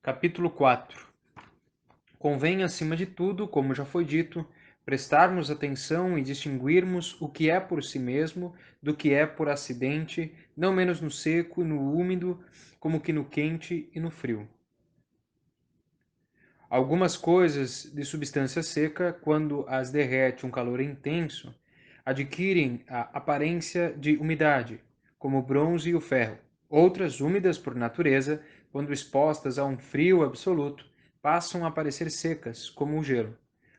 Capítulo 4. Convém, acima de tudo, como já foi dito, prestarmos atenção e distinguirmos o que é por si mesmo do que é por acidente, não menos no seco e no úmido, como que no quente e no frio. Algumas coisas de substância seca, quando as derrete um calor intenso, adquirem a aparência de umidade, como o bronze e o ferro. Outras, úmidas por natureza, quando expostas a um frio absoluto, passam a parecer secas, como o gelo.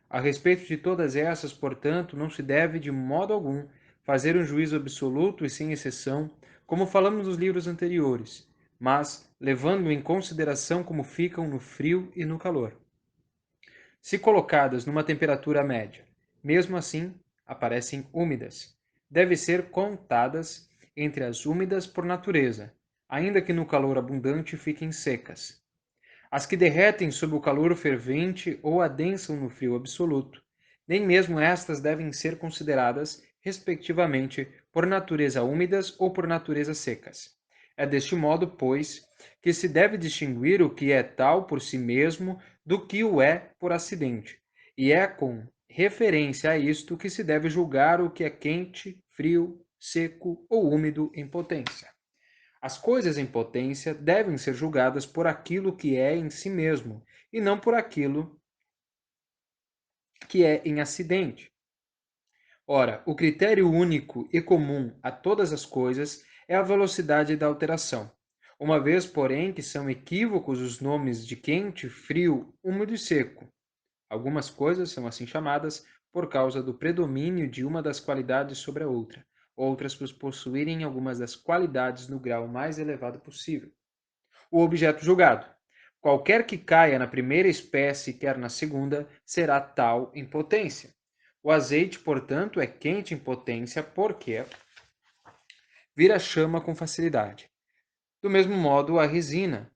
A respeito de todas essas, portanto, não se deve de modo algum fazer um juízo absoluto e sem exceção, como falamos nos livros anteriores, mas levando em consideração como ficam no frio e no calor. Se colocadas numa temperatura média, mesmo assim, aparecem úmidas. Devem ser contadas entre as úmidas por natureza, ainda que no calor abundante fiquem secas. As que derretem sob o calor fervente ou adensam no frio absoluto, nem mesmo estas devem ser consideradas, respectivamente, por natureza úmidas ou por natureza secas. É deste modo, pois, que se deve distinguir o que é tal por si mesmo do que o é por acidente, e é com referência a isto que se deve julgar o que é quente, frio, seco ou úmido em potência. As coisas em potência devem ser julgadas por aquilo que é em si mesmo, e não por aquilo que é em acidente. Ora, o critério único e comum a todas as coisas é a velocidade da alteração. Uma vez, porém, que são equívocos os nomes de quente, frio, úmido e seco. Algumas coisas são assim chamadas por causa do predomínio de uma das qualidades sobre a outra, outras por possuírem algumas das qualidades no grau mais elevado possível. O objeto julgado. Qualquer que caia na primeira espécie, quer na segunda, será tal em potência. O azeite, portanto, é quente em potência porque vira chama com facilidade. Do mesmo modo, a resina,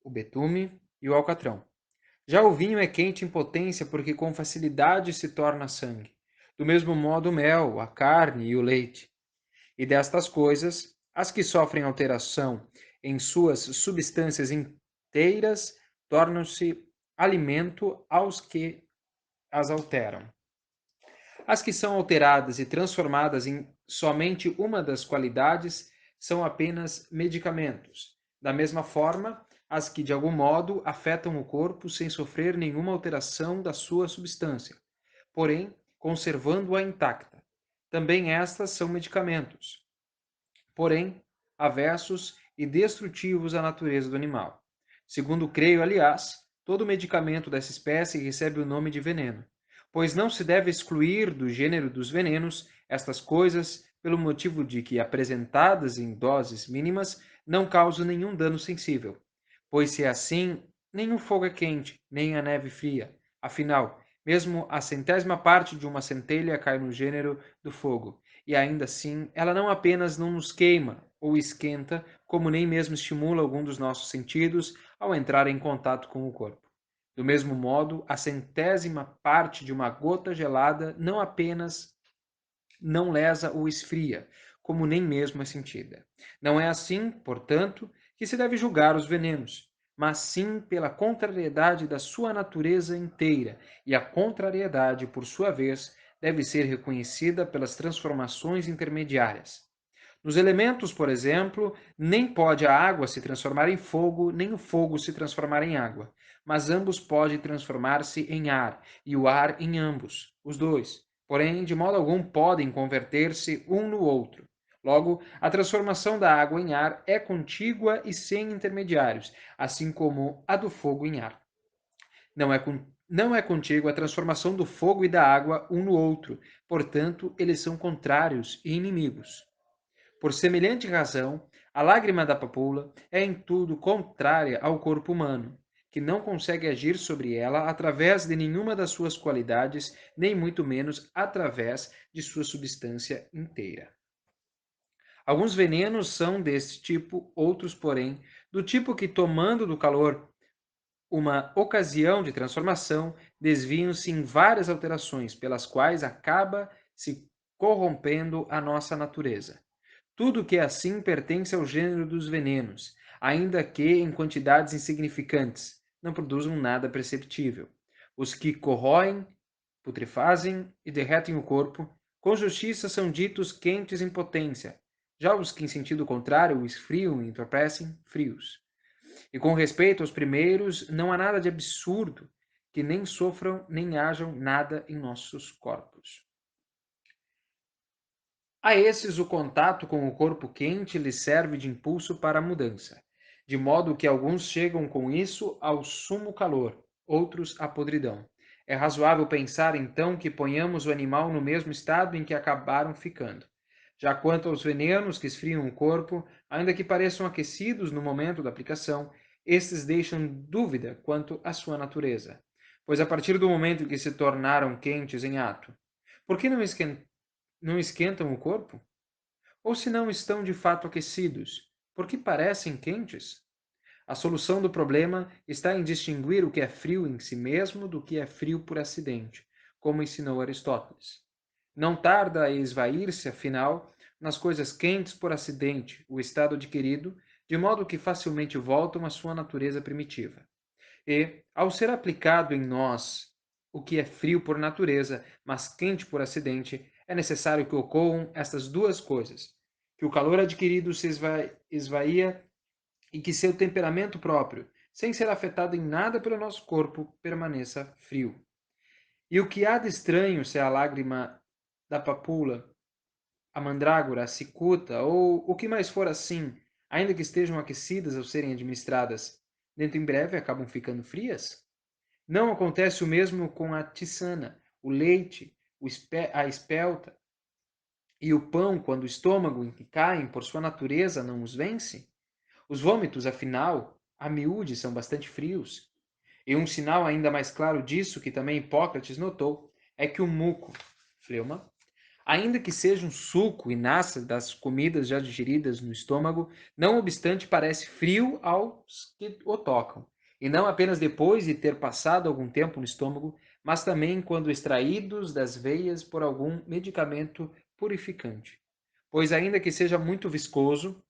o betume e o alcatrão. Já o vinho é quente em potência porque com facilidade se torna sangue. Do mesmo modo, o mel, a carne e o leite. E destas coisas, as que sofrem alteração em suas substâncias inteiras tornam-se alimento aos que as alteram. As que são alteradas e transformadas em somente uma das qualidades são apenas medicamentos. Da mesma forma, as que de algum modo afetam o corpo sem sofrer nenhuma alteração da sua substância, porém conservando-a intacta. Também estas são medicamentos, porém aversos e destrutivos à natureza do animal. Segundo creio, aliás, todo medicamento dessa espécie recebe o nome de veneno, pois não se deve excluir do gênero dos venenos estas coisas pelo motivo de que, apresentadas em doses mínimas, não causam nenhum dano sensível. Pois se é assim, nem o fogo é quente, nem a neve fria. Afinal, mesmo a centésima parte de uma centelha cai no gênero do fogo, e ainda assim ela não apenas não nos queima ou esquenta, como nem mesmo estimula algum dos nossos sentidos ao entrar em contato com o corpo. Do mesmo modo, a centésima parte de uma gota gelada não apenas não lesa ou esfria, como nem mesmo é sentida. Não é assim, portanto, que se deve julgar os venenos, mas sim pela contrariedade da sua natureza inteira, e a contrariedade, por sua vez, deve ser reconhecida pelas transformações intermediárias. Nos elementos, por exemplo, nem pode a água se transformar em fogo, nem o fogo se transformar em água, mas ambos podem transformar-se em ar, e o ar em ambos, os dois. Porém, de modo algum podem converter-se um no outro. Logo, a transformação da água em ar é contígua e sem intermediários, assim como a do fogo em ar. Não é contígua a transformação do fogo e da água um no outro, portanto, eles são contrários e inimigos. Por semelhante razão, a lágrima da papoula é em tudo contrária ao corpo humano, que não consegue agir sobre ela através de nenhuma das suas qualidades, nem muito menos através de sua substância inteira. Alguns venenos são desse tipo, outros, porém, do tipo que, tomando do calor uma ocasião de transformação, desviam-se em várias alterações, pelas quais acaba se corrompendo a nossa natureza. Tudo que é assim pertence ao gênero dos venenos, ainda que em quantidades insignificantes, não produzam nada perceptível. Os que corroem, putrefazem e derretem o corpo, com justiça são ditos quentes em potência. Já os que, em sentido contrário, esfriam e entorpecem, frios. E com respeito aos primeiros, não há nada de absurdo que nem sofram nem hajam nada em nossos corpos. A esses, o contato com o corpo quente lhes serve de impulso para a mudança, de modo que alguns chegam com isso ao sumo calor, outros à podridão. É razoável pensar, então, que ponhamos o animal no mesmo estado em que acabaram ficando. Já quanto aos venenos que esfriam o corpo, ainda que pareçam aquecidos no momento da aplicação, estes deixam dúvida quanto à sua natureza, pois a partir do momento em que se tornaram quentes em ato, por que não esquentam o corpo? Ou se não estão de fato aquecidos, por que parecem quentes? A solução do problema está em distinguir o que é frio em si mesmo do que é frio por acidente, como ensinou Aristóteles. Não tarda a esvair-se, afinal, nas coisas quentes por acidente, o estado adquirido, de modo que facilmente voltam à sua natureza primitiva. E, ao ser aplicado em nós o que é frio por natureza, mas quente por acidente, é necessário que ocorram estas duas coisas: que o calor adquirido se esvaia e que seu temperamento próprio, sem ser afetado em nada pelo nosso corpo, permaneça frio. E o que há de estranho se a lágrima da papula, a mandrágora, a cicuta ou o que mais for assim, ainda que estejam aquecidas ao serem administradas, dentro em breve acabam ficando frias? Não acontece o mesmo com a tiçana, o leite, a espelta e o pão, quando o estômago em que caem, por sua natureza, não os vence? Os vômitos, afinal, a miúde, são bastante frios. E um sinal ainda mais claro disso, que também Hipócrates notou, é que o muco, fleuma, ainda que seja um suco e nasça das comidas já digeridas no estômago, não obstante parece frio aos que o tocam, e não apenas depois de ter passado algum tempo no estômago, mas também quando extraídos das veias por algum medicamento purificante. Pois ainda que seja muito viscoso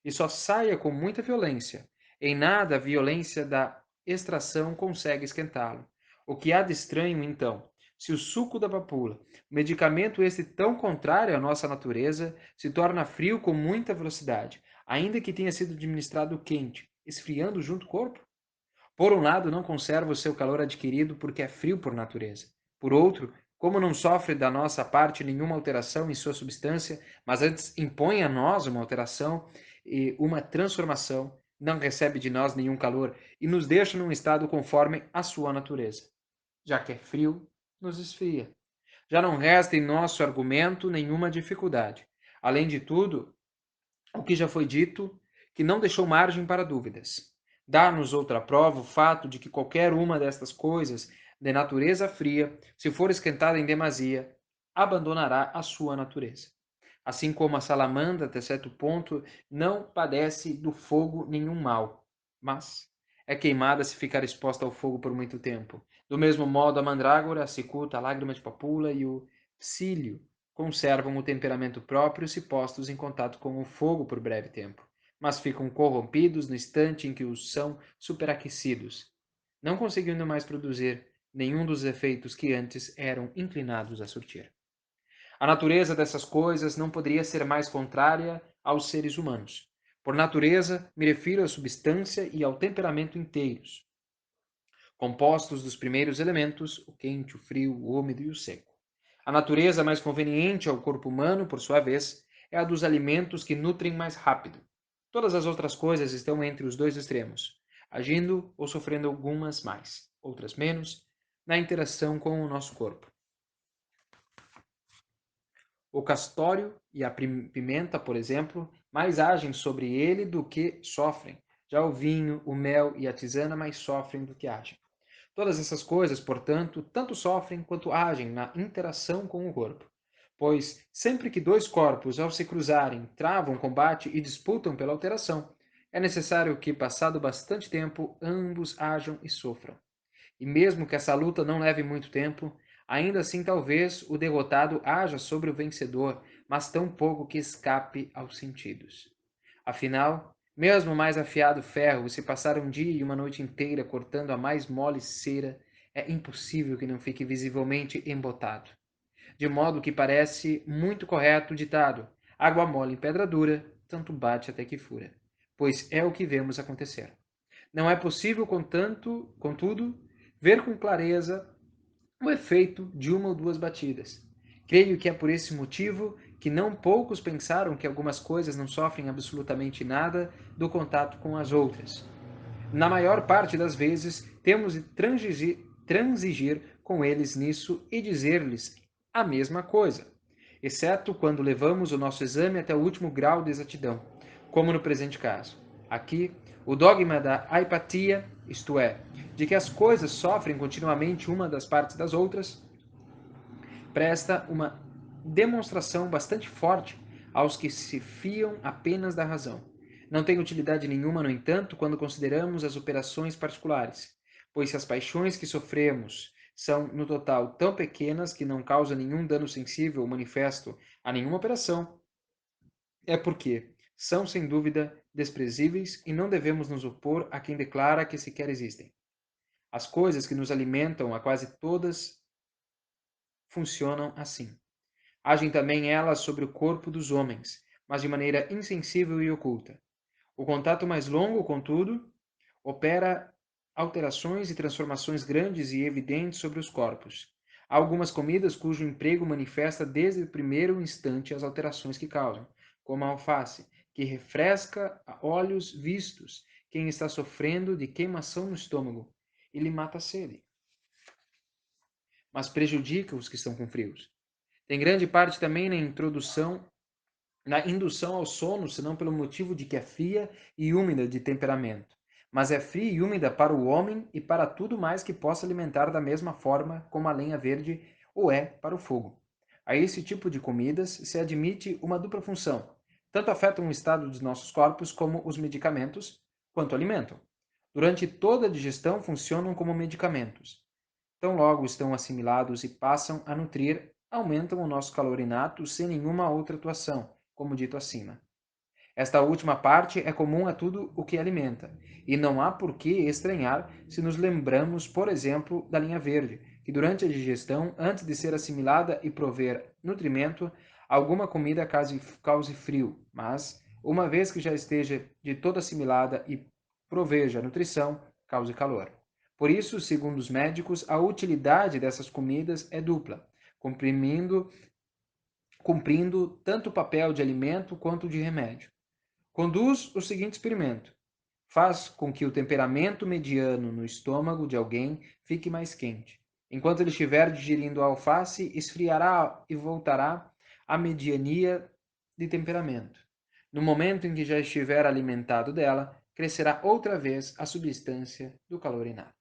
e só saia com muita violência, em nada a violência da extração consegue esquentá-lo. O que há de estranho, então, se o suco da papula, medicamento este tão contrário à nossa natureza, se torna frio com muita velocidade, ainda que tenha sido administrado quente, esfriando junto o corpo? Por um lado, não conserva o seu calor adquirido porque é frio por natureza. Por outro, como não sofre da nossa parte nenhuma alteração em sua substância, mas antes impõe a nós uma alteração e uma transformação, não recebe de nós nenhum calor e nos deixa num estado conforme a sua natureza. Já que é frio, nos esfria. Já não resta em nosso argumento nenhuma dificuldade. Além de tudo, o que já foi dito, que não deixou margem para dúvidas. Dá-nos outra prova o fato de que qualquer uma destas coisas, de natureza fria, se for esquentada em demasia, abandonará a sua natureza. Assim como a salamandra, até certo ponto, não padece do fogo nenhum mal, mas é queimada se ficar exposta ao fogo por muito tempo. Do mesmo modo, a mandrágora, a cicuta, a lágrima de papula e o psílio conservam o temperamento próprio se postos em contato com o fogo por breve tempo, mas ficam corrompidos no instante em que os são superaquecidos, não conseguindo mais produzir nenhum dos efeitos que antes eram inclinados a surtir. A natureza dessas coisas não poderia ser mais contrária aos seres humanos. Por natureza, me refiro à substância e ao temperamento inteiros, compostos dos primeiros elementos, o quente, o frio, o úmido e o seco. A natureza mais conveniente ao corpo humano, por sua vez, é a dos alimentos que nutrem mais rápido. Todas as outras coisas estão entre os dois extremos, agindo ou sofrendo algumas mais, outras menos, na interação com o nosso corpo. O castório e a pimenta, por exemplo, mais agem sobre ele do que sofrem. Já o vinho, o mel e a tisana mais sofrem do que agem. Todas essas coisas, portanto, tanto sofrem quanto agem na interação com o corpo. Pois, sempre que dois corpos, ao se cruzarem, travam combate e disputam pela alteração, é necessário que, passado bastante tempo, ambos hajam e sofram. E mesmo que essa luta não leve muito tempo, ainda assim talvez o derrotado haja sobre o vencedor, mas tão pouco que escape aos sentidos. Afinal, Mesmo o mais afiado ferro, se passar um dia e uma noite inteira cortando a mais mole cera, é impossível que não fique visivelmente embotado. De modo que parece muito correto o ditado: água mole em pedra dura, tanto bate até que fura. Pois é o que vemos acontecer. Não é possível, contudo, ver com clareza o efeito de uma ou duas batidas. Creio que é por esse motivo que não poucos pensaram que algumas coisas não sofrem absolutamente nada do contato com as outras. Na maior parte das vezes, temos de transigir com eles nisso e dizer-lhes a mesma coisa, exceto quando levamos o nosso exame até o último grau de exatidão, como no presente caso. Aqui, o dogma da aipatia, isto é, de que as coisas sofrem continuamente uma das partes das outras, presta uma demonstração bastante forte aos que se fiam apenas da razão. Não tem utilidade nenhuma, no entanto, quando consideramos as operações particulares, pois se as paixões que sofremos são, no total, tão pequenas que não causam nenhum dano sensível ou manifesto a nenhuma operação, é porque são, sem dúvida, desprezíveis e não devemos nos opor a quem declara que sequer existem. As coisas que nos alimentam a quase todas funcionam assim. Agem também elas sobre o corpo dos homens, mas de maneira insensível e oculta. O contato mais longo, contudo, opera alterações e transformações grandes e evidentes sobre os corpos. Há algumas comidas cujo emprego manifesta desde o primeiro instante as alterações que causam, como a alface, que refresca a olhos vistos quem está sofrendo de queimação no estômago e lhe mata a sede, mas prejudica os que estão com frios. Tem grande parte também na indução ao sono, senão pelo motivo de que é fria e úmida de temperamento. Mas é fria e úmida para o homem e para tudo mais que possa alimentar da mesma forma como a lenha verde o é para o fogo. A esse tipo de comidas se admite uma dupla função. Tanto afetam o estado dos nossos corpos como os medicamentos, quanto alimentam. Durante toda a digestão funcionam como medicamentos. Tão logo estão assimilados e passam a nutrir, aumentam o nosso calor inato sem nenhuma outra atuação, como dito acima. Esta última parte é comum a tudo o que alimenta, e não há por que estranhar se nos lembramos, por exemplo, da linha verde, que durante a digestão, antes de ser assimilada e prover nutrimento, alguma comida cause frio, mas, uma vez que já esteja de toda assimilada e proveja nutrição, cause calor. Por isso, segundo os médicos, a utilidade dessas comidas é dupla, cumprindo tanto o papel de alimento quanto de remédio. Conduz o seguinte experimento: faz com que o temperamento mediano no estômago de alguém fique mais quente. Enquanto ele estiver digerindo a alface, esfriará e voltará à mediania de temperamento. No momento em que já estiver alimentado dela, crescerá outra vez a substância do calor inato.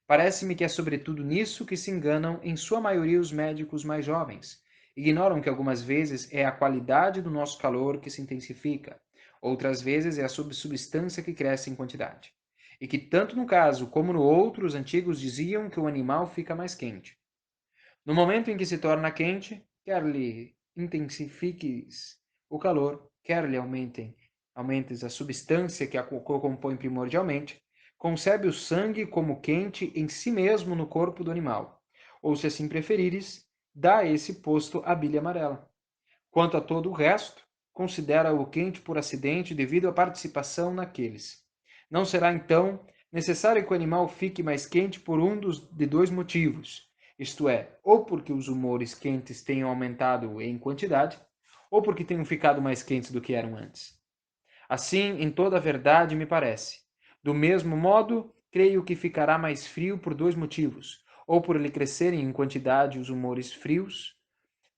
Parece-me que é sobretudo nisso que se enganam em sua maioria os médicos mais jovens. Ignoram que algumas vezes é a qualidade do nosso calor que se intensifica, outras vezes é a substância que cresce em quantidade. E que tanto no caso como no outro os antigos diziam que o animal fica mais quente. No momento em que se torna quente, quer lhe intensifiques o calor, quer lhe aumentes a substância que a compõe primordialmente, concebe o sangue como quente em si mesmo no corpo do animal, ou se assim preferires, dá a esse posto a bile amarela. Quanto a todo o resto, considera-o quente por acidente devido à participação naqueles. Não será, então, necessário que o animal fique mais quente por de dois motivos, isto é, ou porque os humores quentes tenham aumentado em quantidade, ou porque tenham ficado mais quentes do que eram antes. Assim, em toda a verdade, me parece. Do mesmo modo, creio que ficará mais frio por dois motivos, ou por lhe crescerem em quantidade os humores frios,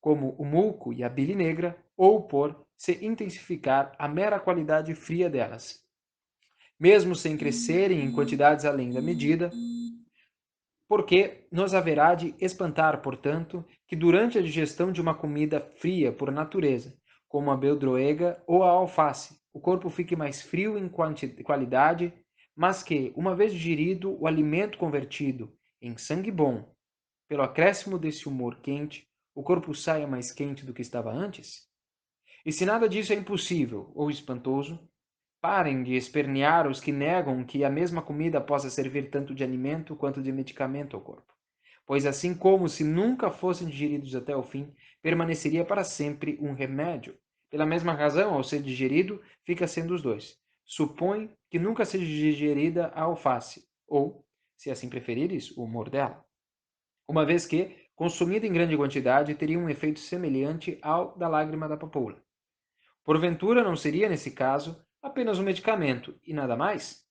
como o mulco e a bile negra, ou por se intensificar a mera qualidade fria delas. Mesmo sem crescerem em quantidades além da medida, porque nos haverá de espantar, portanto, que durante a digestão de uma comida fria por natureza, como a beldroega ou a alface, o corpo fique mais frio em qualidade, mas que, uma vez digerido o alimento convertido em sangue bom, pelo acréscimo desse humor quente, o corpo saia mais quente do que estava antes? E se nada disso é impossível ou espantoso, Parem de espernear os que negam que a mesma comida possa servir tanto de alimento quanto de medicamento ao corpo. Pois assim como se nunca fossem digeridos até o fim, permaneceria para sempre um remédio. Pela mesma razão, ao ser digerido, fica sendo os dois. Supõe que nunca seja digerida a alface, ou, se assim preferires, o humor dela. Uma vez que, consumida em grande quantidade, teria um efeito semelhante ao da lágrima da papoula. Porventura não seria, nesse caso, apenas um medicamento e nada mais?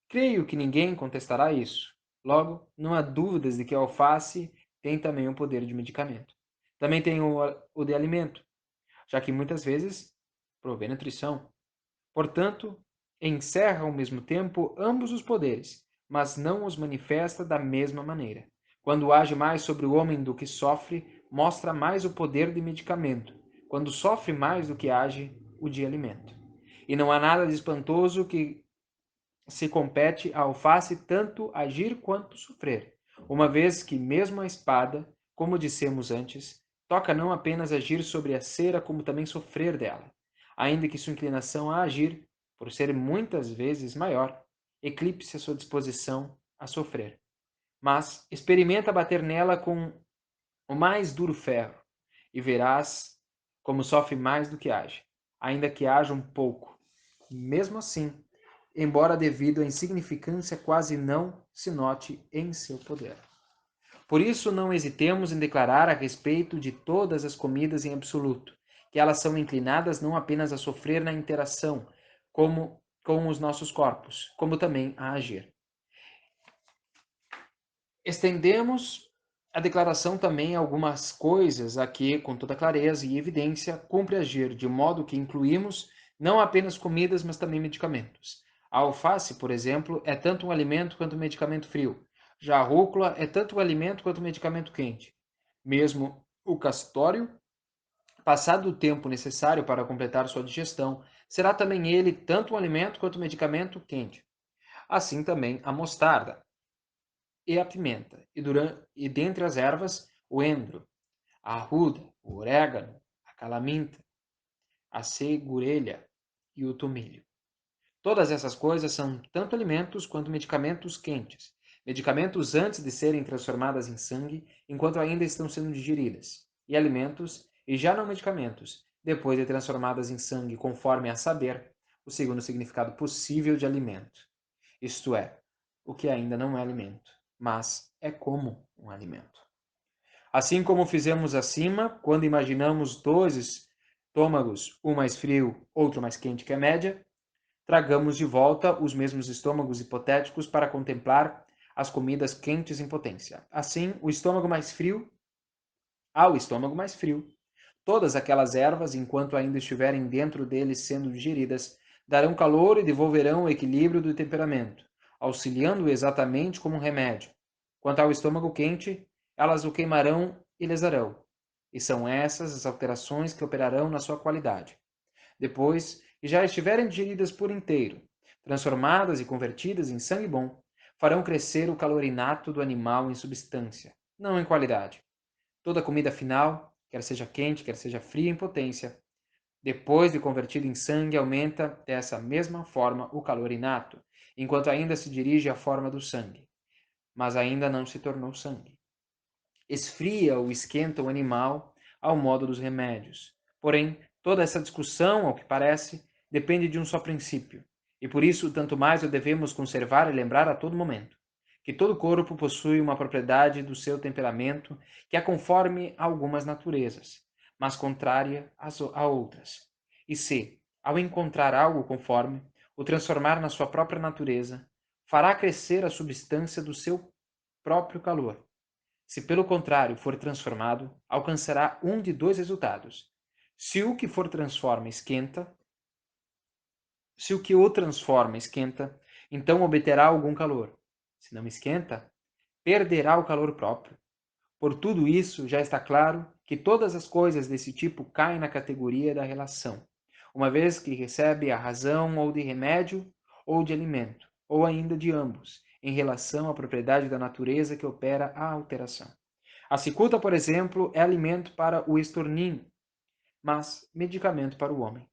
Creio que ninguém contestará isso. Logo, não há dúvidas de que a alface tem também o poder de medicamento. Também tem o de alimento, já que muitas vezes provê nutrição. Portanto, encerra ao mesmo tempo ambos os poderes, mas não os manifesta da mesma maneira. Quando age mais sobre o homem do que sofre, mostra mais o poder de medicamento. Quando sofre mais do que age, o de alimento. E não há nada de espantoso que se compete à alface tanto agir quanto sofrer, uma vez que mesmo a espada, como dissemos antes, toca não apenas agir sobre a cera, como também sofrer dela, ainda que sua inclinação a agir, por ser muitas vezes maior, eclipse a sua disposição a sofrer. Mas experimenta bater nela com o mais duro ferro, e verás como sofre mais do que age, ainda que haja um pouco. Mesmo assim, embora devido à insignificância quase não se note em seu poder. Por isso, não hesitemos em declarar a respeito de todas as comidas em absoluto, que elas são inclinadas não apenas a sofrer na interação como com os nossos corpos, como também a agir. Estendemos a declaração também a algumas coisas a que, com toda clareza e evidência, cumpre agir, de modo que incluímos não apenas comidas, mas também medicamentos. A alface, por exemplo, é tanto um alimento quanto um medicamento frio. Já a rúcula é tanto um alimento quanto um medicamento quente. Mesmo o castório, passado o tempo necessário para completar sua digestão, será também ele tanto um alimento quanto um medicamento quente. Assim também a mostarda e a pimenta, e dentre as ervas, o endro, a arruda, o orégano, a calaminta, a segurelha e o tomilho. Todas essas coisas são tanto alimentos quanto medicamentos quentes, medicamentos antes de serem transformadas em sangue, enquanto ainda estão sendo digeridas, e alimentos, e já não medicamentos, depois de transformadas em sangue, conforme a saber, o segundo significado possível de alimento, isto é, o que ainda não é alimento, mas é como um alimento. Assim como fizemos acima, quando imaginamos dois estômagos, um mais frio, outro mais quente que a média, tragamos de volta os mesmos estômagos hipotéticos para contemplar as comidas quentes em potência. Assim, ao estômago mais frio, todas aquelas ervas, enquanto ainda estiverem dentro dele sendo digeridas, darão calor e devolverão o equilíbrio do temperamento, auxiliando-o exatamente como um remédio. Quanto ao estômago quente, elas o queimarão e lesarão. E são essas as alterações que operarão na sua qualidade. Depois que já estiverem digeridas por inteiro, transformadas e convertidas em sangue bom, farão crescer o calor inato do animal em substância, não em qualidade. Toda comida final, quer seja quente, quer seja fria em potência, depois de convertida em sangue, aumenta dessa mesma forma o calor inato, enquanto ainda se dirige à forma do sangue, mas ainda não se tornou sangue. Esfria ou esquenta o animal ao modo dos remédios. Porém, toda essa discussão, ao que parece, depende de um só princípio, e por isso tanto mais o devemos conservar e lembrar a todo momento, que todo corpo possui uma propriedade do seu temperamento que é conforme a algumas naturezas, mas contrária a outras. E se, ao encontrar algo conforme, o transformar na sua própria natureza, fará crescer a substância do seu próprio calor. Se pelo contrário for transformado, alcançará um de dois resultados. Se o que for transforma esquenta, se o que o transforma esquenta, então obterá algum calor. Se não esquenta, perderá o calor próprio. Por tudo isso, já está claro que todas as coisas desse tipo caem na categoria da relação, uma vez que recebe a razão ou de remédio ou de alimento, ou ainda de ambos, em relação à propriedade da natureza que opera a alteração. A cicuta, por exemplo, é alimento para o estorninho, mas medicamento para o homem.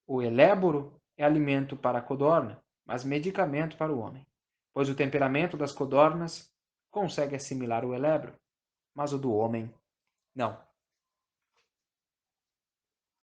O eléboro é alimento para a codorna, mas medicamento para o homem, pois o temperamento das codornas consegue assimilar o elebro, mas o do homem não.